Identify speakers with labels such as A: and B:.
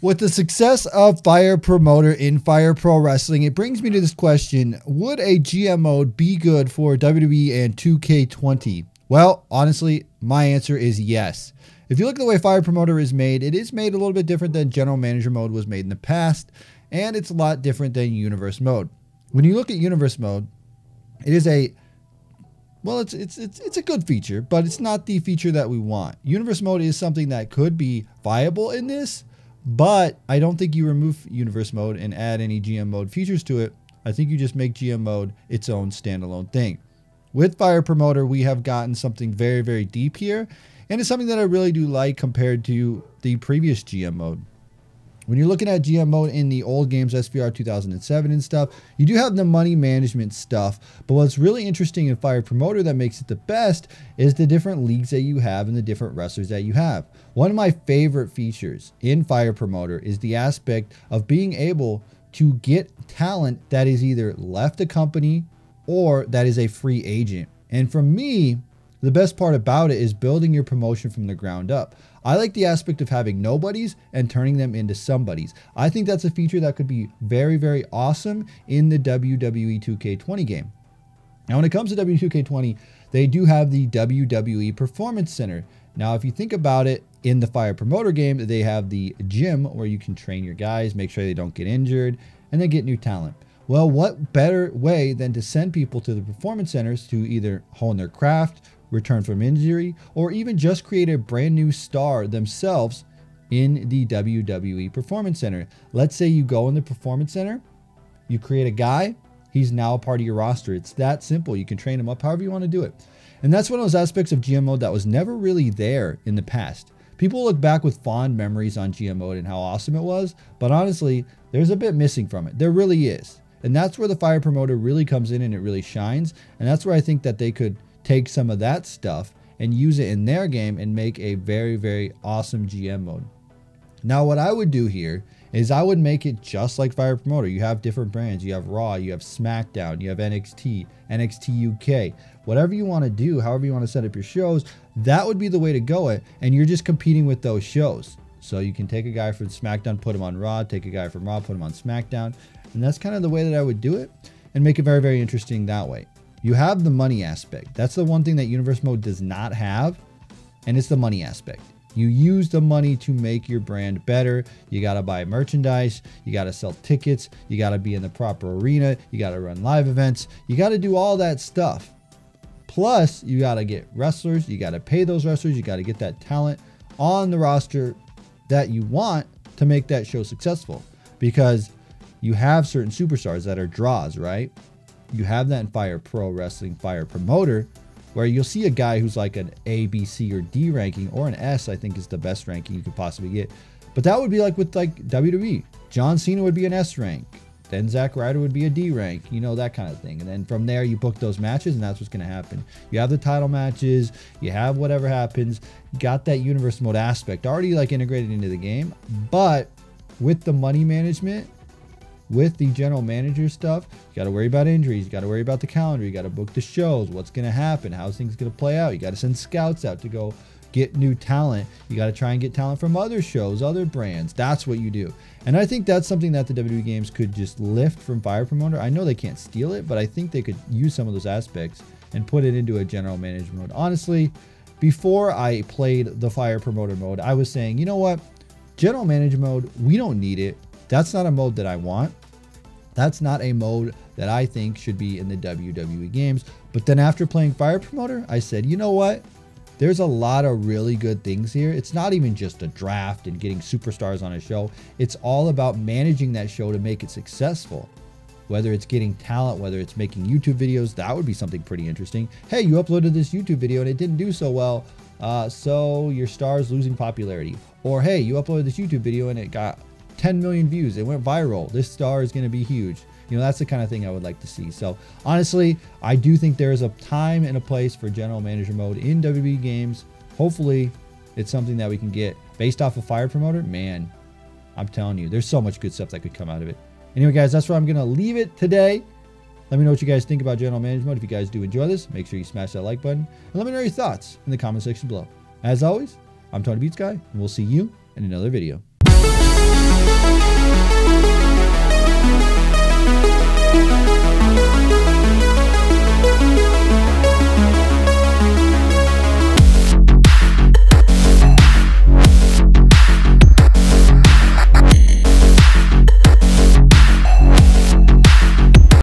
A: With the success of Fire Promoter in Fire Pro Wrestling, it brings me to this question. Would a GM mode be good for WWE and 2K20? Well, honestly, my answer is yes. If you look at the way Fire Promoter is made, it is made a little bit different than General Manager mode was made in the past, and it's a lot different than Universe mode. When you look at Universe mode, it is a well, it's a good feature, but it's not the feature that we want. Universe mode is something that could be viable in this, but I don't think you remove Universe mode and add any GM mode features to it. I think you just make GM mode its own standalone thing. With Fire Promoter, we have gotten something very, very deep here, and it's something that I really do like compared to the previous GM mode. When you're looking at GM mode in the old games, SVR 2007 and stuff, you do have the money management stuff. But what's really interesting in Fire Promoter that makes it the best is the different leagues that you have and the different wrestlers that you have. One of my favorite features in Fire Promoter is the aspect of being able to get talent that is either left a company or that is a free agent. And for me, the best part about it is building your promotion from the ground up. I like the aspect of having nobodies and turning them into somebodies. I think that's a feature that could be very, very awesome in the WWE 2K20 game. Now, when it comes to WWE 2K20, they do have the WWE Performance Center. Now, if you think about it, in the Fire Promoter game, they have the gym where you can train your guys, make sure they don't get injured, and then get new talent. Well, what better way than to send people to the performance centers to either hone their craft, return from injury, or even just create a brand new star themselves in the WWE Performance Center. Let's say you go in the Performance Center, you create a guy, he's now a part of your roster. It's that simple. You can train him up however you want to do it. And that's one of those aspects of GM mode that was never really there in the past. People look back with fond memories on GM mode and how awesome it was, but honestly, there's a bit missing from it. There really is. And that's where the Fire Promoter really comes in and it really shines. And that's where I think that they could take some of that stuff and use it in their game and make a very, very awesome GM mode. Now, what I would do here is I would make it just like Fire Promoter. You have different brands. You have Raw, you have Smackdown, you have NXT, NXT UK. Whatever you want to do, however you want to set up your shows, that would be the way to go it. And you're just competing with those shows. So you can take a guy from Smackdown, put him on Raw, take a guy from Raw, put him on Smackdown. And that's kind of the way that I would do it and make it very, very interesting that way. You have the money aspect. That's the one thing that Universe mode does not have, and it's the money aspect. You use the money to make your brand better. You got to buy merchandise. You got to sell tickets. You got to be in the proper arena. You got to run live events. You got to do all that stuff. Plus, you got to get wrestlers. You got to pay those wrestlers. You got to get that talent on the roster that you want to make that show successful, because you have certain superstars that are draws, right? You have that in Fire Pro Wrestling, Fire Promoter, where you'll see a guy who's like an A, B, C, or D ranking, or an S, I think is the best ranking you could possibly get. But that would be like with like WWE. John Cena would be an S rank. Then Zack Ryder would be a D rank, you know, that kind of thing. And then from there, you book those matches, and that's what's going to happen. You have the title matches, you have whatever happens. You got that Universe mode aspect already like integrated into the game. But with the money management, with the general manager stuff, you got to worry about injuries. You got to worry about the calendar. You got to book the shows. What's going to happen? How's things going to play out? You got to send scouts out to go get new talent. You got to try and get talent from other shows, other brands. That's what you do. And I think that's something that the WWE games could just lift from Fire Promoter. I know they can't steal it, but I think they could use some of those aspects and put it into a general manager mode. Honestly, before I played the Fire Promoter mode, I was saying, you know what? General manager mode, we don't need it. That's not a mode that I want. That's not a mode that I think should be in the WWE games. But then after playing Fire Promoter, I said, you know what? There's a lot of really good things here. It's not even just a draft and getting superstars on a show. It's all about managing that show to make it successful. Whether it's getting talent, whether it's making YouTube videos, that would be something pretty interesting. Hey, you uploaded this YouTube video and it didn't do so well, so your star is losing popularity. Or hey, you uploaded this YouTube video and it got 10 million views. It went viral. This star is going to be huge. You know, that's the kind of thing I would like to see. So honestly, I do think there is a time and a place for general manager mode in WWE games. Hopefully it's something that we can get based off of Fire Promoter. Man, I'm telling you, there's so much good stuff that could come out of it. Anyway, guys, that's where I'm going to leave it today. Let me know what you guys think about general manager mode. If you guys do enjoy this, make sure you smash that like button and let me know your thoughts in the comment section below. As always, I'm TonyPizzaGuy, and we'll see you in another video.